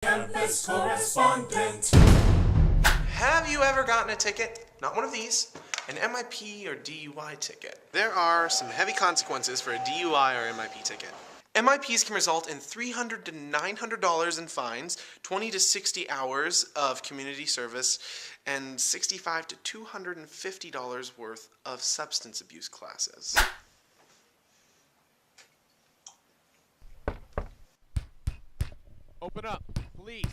Campus Correspondent. Have you ever gotten a ticket? Not one of these. An MIP or DUI ticket. There are some heavy consequences for a DUI or MIP ticket. MIPs can result in $300 to $900 in fines, 20 to 60 hours of community service, and $65 to $250 worth of substance abuse classes. Open up, police.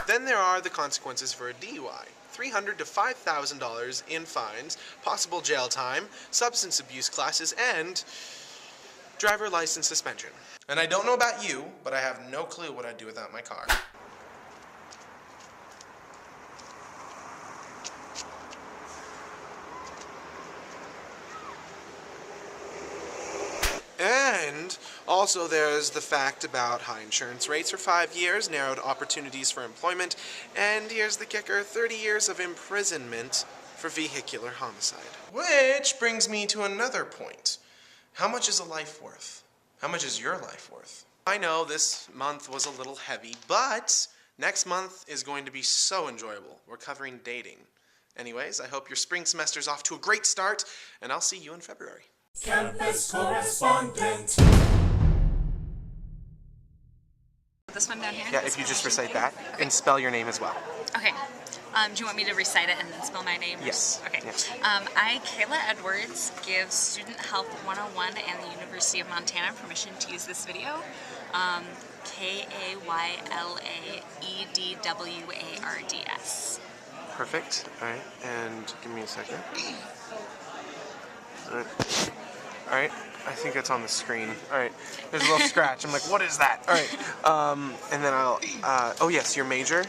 Then there are the consequences for a DUI. $300 to $5,000 in fines, possible jail time, substance abuse classes, and driver license suspension. And I don't know about you, but I have no clue what I'd do without my car. And also there's the fact about high insurance rates for 5 years, narrowed opportunities for employment, and here's the kicker, 30 years of imprisonment for vehicular homicide. Which brings me to another point. How much is a life worth? How much is your life worth? I know this month was a little heavy, but next month is going to be so enjoyable. We're covering dating. Anyways, I hope your spring semester's off to a great start, and I'll see you in February. Campus Correspondent. This one down here? Yeah, if you just recite that and spell your name as well. Okay. Do you want me to recite it and then spell my name? Yes. Okay. Yes. I, Kayla Edwards, give Student Health 101 and the University of Montana permission to use this video. KaylaEdwards. Perfect. All right, and give me a second. All right, I think it's on the screen. All right, there's a little scratch. I'm like, what is that? All right, and then I'll, oh yes, your major?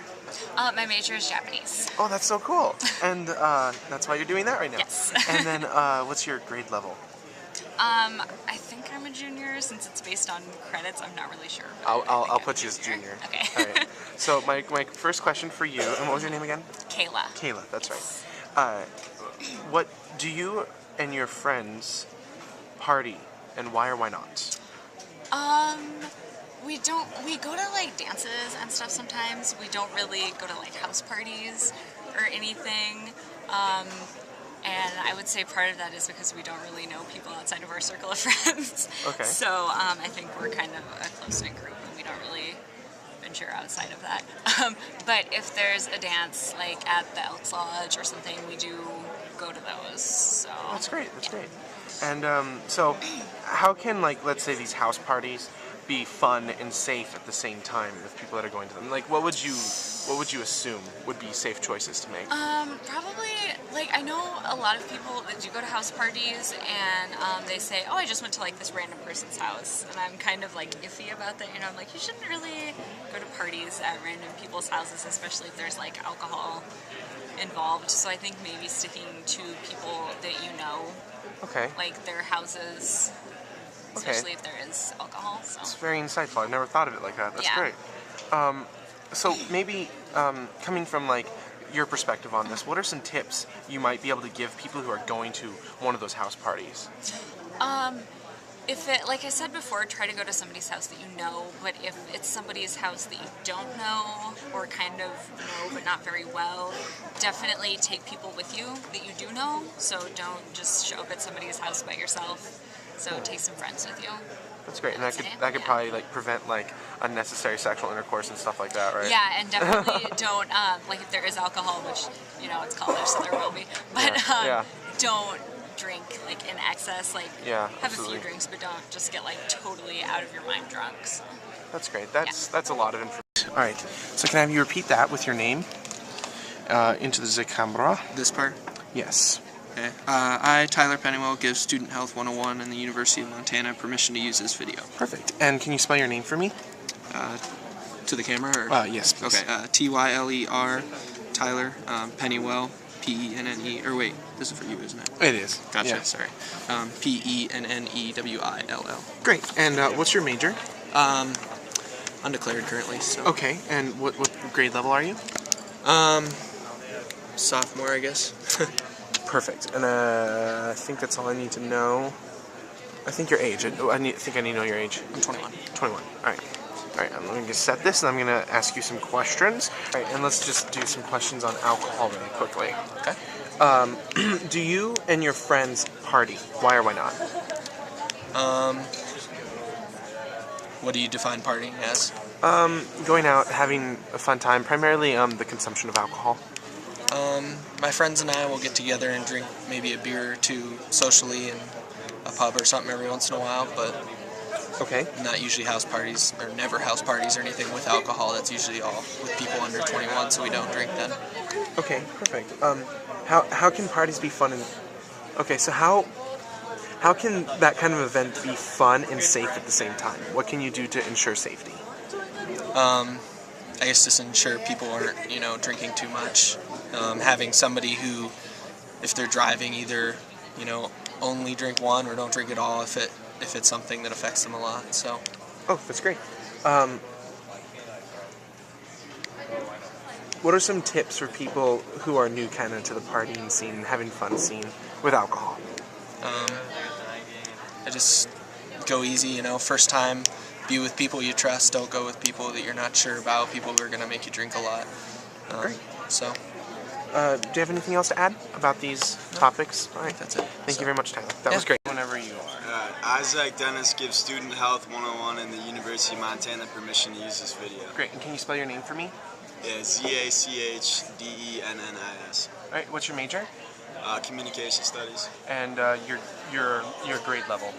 My major is Japanese. Oh, that's so cool. And that's why you're doing that right now? Yes. And then what's your grade level? I think I'm a junior since it's based on credits. I'm not really sure. I'll put you as junior. Okay. All right. So my first question for you, and what was your name again? Kayla. Kayla, that's Yes. right. What do you and your friends party, and why or why not? We go to like dances and stuff sometimes. We don't really go to like house parties or anything. And I would say part of that is because we don't really know people outside of our circle of friends. Okay. So I think we're kind of a close-knit group and we don't really venture outside of that. But if there's a dance like at the Elks Lodge or something, we do go to those. So That's great. That's great. And so, how can, like, let's say these house parties be fun and safe at the same time with people that are going to them? Like, what would you assume would be safe choices to make? Probably, like, I know a lot of people that do go to house parties and they say, oh, I just went to like this random person's house, and I'm kind of like iffy about that. You know, I'm like, you shouldn't really go to parties at random people's houses, especially if there's like alcohol involved. So I think maybe sticking to people that you know. Okay. Like their houses, especially if there is alcohol. So. It's very insightful. I've never thought of it like that. That's Yeah. great. So maybe coming from like your perspective on this, what are some tips you might be able to give people who are going to one of those house parties? If it, like I said before, try to go to somebody's house that you know, but if it's somebody's house that you don't know or kind of know but not very well, definitely take people with you that you do know, so don't just show up at somebody's house by yourself, so take some friends with you. That's great, and that could probably like prevent like unnecessary sexual intercourse and stuff like that, right? Yeah, and definitely don't, like if there is alcohol, which, you know, it's college, so there will be, but Yeah. don't drink like in excess, like Yeah, have absolutely. a few drinks, but don't just get like totally out of your mind drunk. So. That's great. That's a lot of information. All right. So can I have you repeat that with your name into the camera? This part? Yes. Okay. I, Tyler Pennywell, give Student Health 101 and the University of Montana permission to use this video. Perfect. And can you spell your name for me? To the camera? Or? Yes, please. Okay. Tyler, Tyler, Pennywell, Penne, or wait, this is for you, isn't it? It is. Gotcha, Yeah. sorry. Pennewill. Great. And what's your major? Undeclared currently, so. Okay. And what grade level are you? Sophomore, I guess. Perfect. And I think that's all I need to know. I think your age. I think I need to know your age. I'm 21. 21. All right. All right, I'm going to set this, and I'm going to ask you some questions. All right, and let's just do some questions on alcohol really quickly. Okay. Do you and your friends party? Why or why not? What do you define partying as? Going out, having a fun time, primarily the consumption of alcohol. My friends and I will get together and drink maybe a beer or two socially in a pub or something every once in a while, but Okay. not usually house parties, or never house parties or anything with alcohol. That's usually all with people under 21, so we don't drink then. Okay, perfect. How can parties be fun and... Okay, so how can that kind of event be fun and safe at the same time? What can you do to ensure safety? I guess just ensure people aren't, drinking too much. Having somebody who, if they're driving, either, only drink one or don't drink at all if it's something that affects them a lot. So. Oh, that's great. What are some tips for people who are new kind of to the partying scene, having fun scene with alcohol? I just go easy, first time, be with people you trust, don't go with people that you're not sure about, people who are going to make you drink a lot. Great. So. Do you have anything else to add about these topics? All right, That's it. Thank you very much, Tyler. That was great. Whenever you are. Isaac Dennis gives Student Health 101 in the University of Montana permission to use this video. Great. And can you spell your name for me? Yeah, ZACHDENNIS. All right. What's your major? Communication Studies. And your grade level?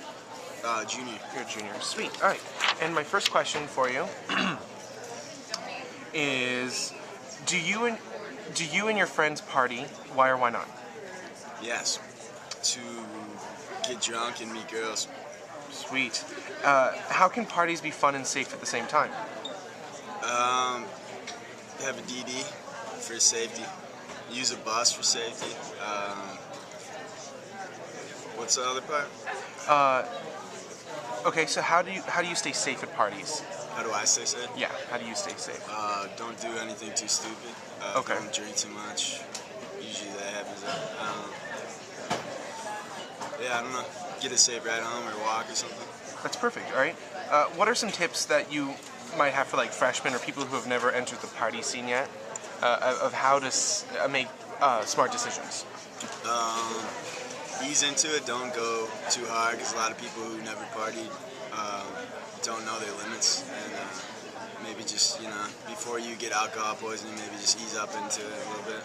Junior. You're a junior. Sweet. All right. And my first question for you is: Do you and your friends party? Why or why not? Yes. To get drunk and meet girls. Sweet. How can parties be fun and safe at the same time? Have a DD for safety. Use a bus for safety. What's the other part? Okay. So how do you stay safe at parties? How do I stay safe? Yeah. How do you stay safe? Don't do anything too stupid. Okay. Don't drink too much. Usually that happens. I don't know. Get a safe ride home or walk or something. That's perfect. All right. What are some tips that you might have for like freshmen or people who have never entered the party scene yet of how to make smart decisions? Ease into it. Don't go too hard because a lot of people who never partied don't know their limits. And maybe just, before you get alcohol poisoning, maybe just ease up into it a little bit.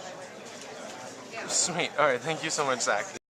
Sweet. All right. Thank you so much, Zach.